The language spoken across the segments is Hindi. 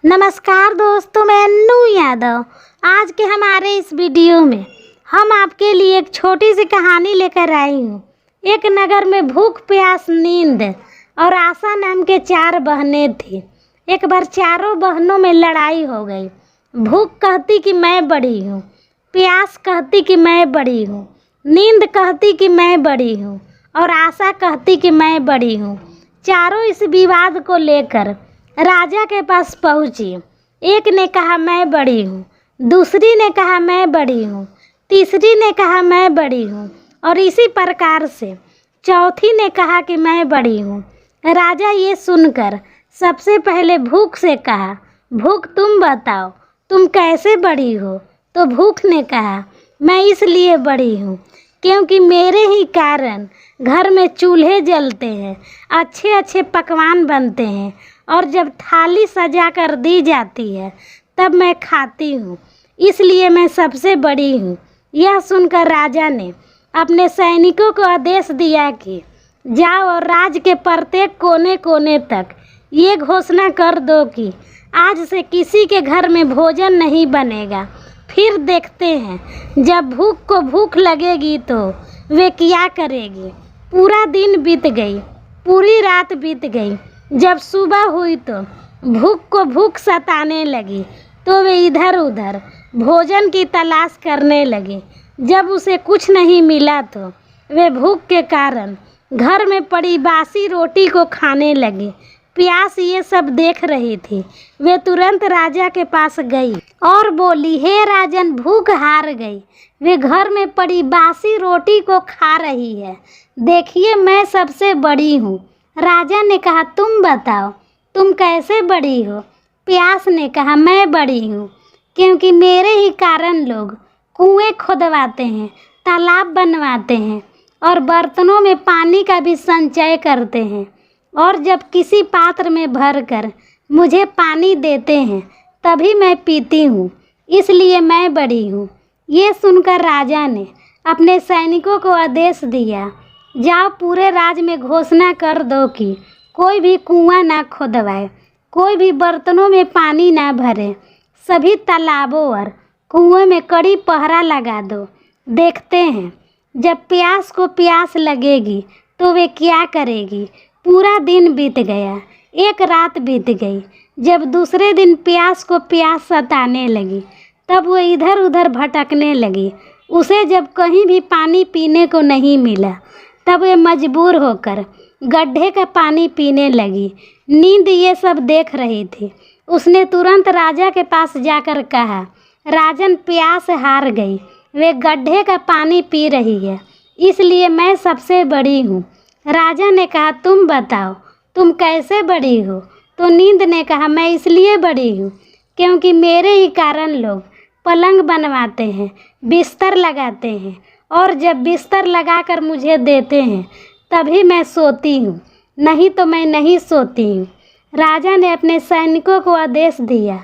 नमस्कार दोस्तों, मैं अन्नू यादव। आज के हमारे इस वीडियो में हम आपके लिए एक छोटी सी कहानी लेकर आई हूँ। एक नगर में भूख, प्यास, नींद और आशा नाम के 4 बहनें थीं। एक बार चारों बहनों में लड़ाई हो गई। भूख कहती कि मैं बड़ी हूँ, प्यास कहती कि मैं बड़ी हूँ, नींद कहती कि मैं बड़ी हूँ और आशा कहती कि मैं बड़ी हूँ। चारों इस विवाद को लेकर राजा के पास पहुंची। एक ने कहा मैं बड़ी हूँ, दूसरी ने कहा मैं बड़ी हूँ, तीसरी ने कहा मैं बड़ी हूँ और इसी प्रकार से चौथी ने कहा कि मैं बड़ी हूँ। राजा ये सुनकर सबसे पहले भूख से कहा, भूख तुम बताओ, तुम कैसे बड़ी हो? तो भूख ने कहा, मैं इसलिए बड़ी हूँ क्योंकि मेरे ही कारण घर में चूल्हे जलते हैं, अच्छे अच्छे पकवान बनते हैं और जब थाली सजा कर दी जाती है तब मैं खाती हूँ, इसलिए मैं सबसे बड़ी हूँ। यह सुनकर राजा ने अपने सैनिकों को आदेश दिया कि जाओ और राज्य के प्रत्येक कोने कोने तक ये घोषणा कर दो कि आज से किसी के घर में भोजन नहीं बनेगा। फिर देखते हैं जब भूख को भूख लगेगी तो वे क्या करेगी। पूरा दिन बीत गई, पूरी रात बीत गई। जब सुबह हुई तो भूख को भूख सताने लगी तो वे इधर उधर भोजन की तलाश करने लगी। जब उसे कुछ नहीं मिला तो वे भूख के कारण घर में पड़ी बासी रोटी को खाने लगी। प्यास ये सब देख रही थी। वे तुरंत राजा के पास गई और बोली, हे राजन, भूख हार गई। वे घर में पड़ी बासी रोटी को खा रही है। देखिए, मैं सबसे बड़ी हूँ। राजा ने कहा, तुम बताओ, तुम कैसे बड़ी हो? प्यास ने कहा, मैं बड़ी हूँ क्योंकि मेरे ही कारण लोग कुएं खोदवाते हैं, तालाब बनवाते हैं और बर्तनों में पानी का भी संचय करते हैं और जब किसी पात्र में भरकर मुझे पानी देते हैं तभी मैं पीती हूँ, इसलिए मैं बड़ी हूँ। ये सुनकर राजा ने अपने सैनिकों को आदेश दिया, जाओ पूरे राज्य में घोषणा कर दो कि कोई भी कुआं ना खोदवाए, कोई भी बर्तनों में पानी ना भरे, सभी तालाबों और कुएं में कड़ी पहरा लगा दो। देखते हैं जब प्यास को प्यास लगेगी तो वे क्या करेगी। पूरा दिन बीत गया, एक रात बीत गई। जब दूसरे दिन प्यास को प्यास सताने लगी तब वो इधर उधर भटकने लगी। उसे जब कहीं भी पानी पीने को नहीं मिला तब वे मजबूर होकर गड्ढे का पानी पीने लगी। नींद ये सब देख रही थी। उसने तुरंत राजा के पास जाकर कहा, राजन, प्यास हार गई, वे गड्ढे का पानी पी रही है, इसलिए मैं सबसे बड़ी हूँ। राजा ने कहा, तुम बताओ, तुम कैसे बड़ी हो? तो नींद ने कहा, मैं इसलिए बड़ी हूँ क्योंकि मेरे ही कारण लोग पलंग बनवाते हैं, बिस्तर लगाते हैं और जब बिस्तर लगाकर मुझे देते हैं तभी मैं सोती हूँ, नहीं तो मैं नहीं सोती हूँ। राजा ने अपने सैनिकों को आदेश दिया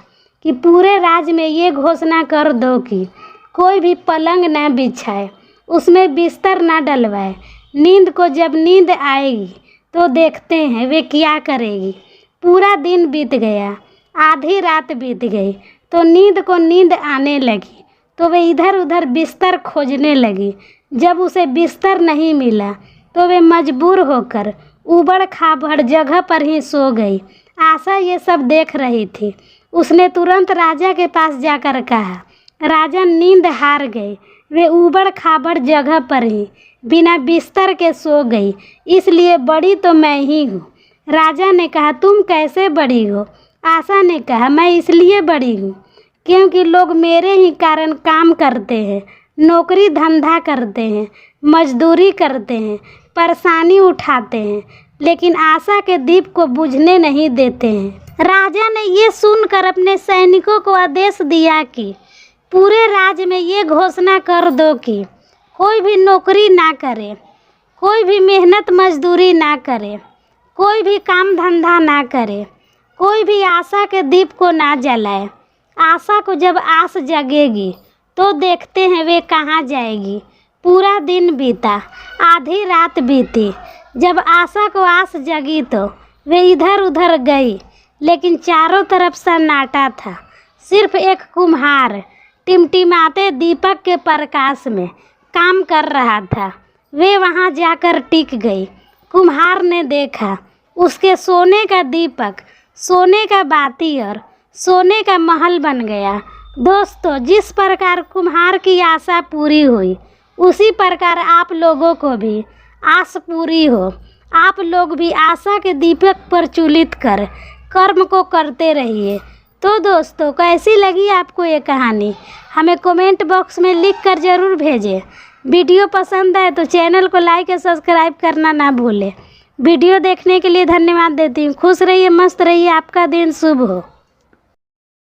कि पूरे राज्य में ये घोषणा कर दो कि कोई भी पलंग ना बिछाए, उसमें बिस्तर ना डलवाए। नींद को जब नींद आएगी तो देखते हैं वे क्या करेगी। पूरा दिन बीत गया, आधी रात बीत गई तो नींद को नींद आने लगी तो वे इधर उधर बिस्तर खोजने लगी। जब उसे बिस्तर नहीं मिला तो वे मजबूर होकर ऊबड़ खाबड़ जगह पर ही सो गई। आशा ये सब देख रही थी। उसने तुरंत राजा के पास जाकर कहा, राजा, नींद हार गए, वे ऊबड़ खाबड़ जगह पर ही बिना बिस्तर के सो गई, इसलिए बड़ी तो मैं ही हूँ। राजा ने कहा, तुम कैसे बड़ी हो? आशा ने कहा, मैं इसलिए बड़ी हूँ क्योंकि लोग मेरे ही कारण काम करते हैं, नौकरी धंधा करते हैं, मजदूरी करते हैं, परेशानी उठाते हैं, लेकिन आशा के दीप को बुझने नहीं देते हैं। राजा ने ये सुनकर अपने सैनिकों को आदेश दिया कि पूरे राज्य में ये घोषणा कर दो कि कोई भी नौकरी ना करे, कोई भी मेहनत मजदूरी ना करे, कोई भी काम धंधा ना करे, कोई भी आशा के दीप को ना जलाए। आशा को जब आस जगेगी तो देखते हैं वे कहाँ जाएगी। पूरा दिन बीता, आधी रात बीती। जब आशा को आस जगी तो वे इधर उधर गई। लेकिन चारों तरफ सन्नाटा था। सिर्फ एक कुम्हार टिमटिमाते दीपक के प्रकाश में काम कर रहा था। वे वहां जाकर टिक गई। कुम्हार ने देखा, उसके सोने का दीपक, सोने का बाती और सोने का महल बन गया। दोस्तों, जिस प्रकार कुम्हार की आशा पूरी हुई, उसी प्रकार आप लोगों को भी आस पूरी हो। आप लोग भी आशा के दीपक प्रज्वलित कर कर्म को करते रहिए। तो दोस्तों, कैसी लगी आपको ये कहानी, हमें कमेंट बॉक्स में लिख कर ज़रूर भेजें। वीडियो पसंद आए तो चैनल को लाइक और सब्सक्राइब करना ना भूलें। वीडियो देखने के लिए धन्यवाद देती हूँ। खुश रहिए, मस्त रहिए, आपका दिन शुभ हो।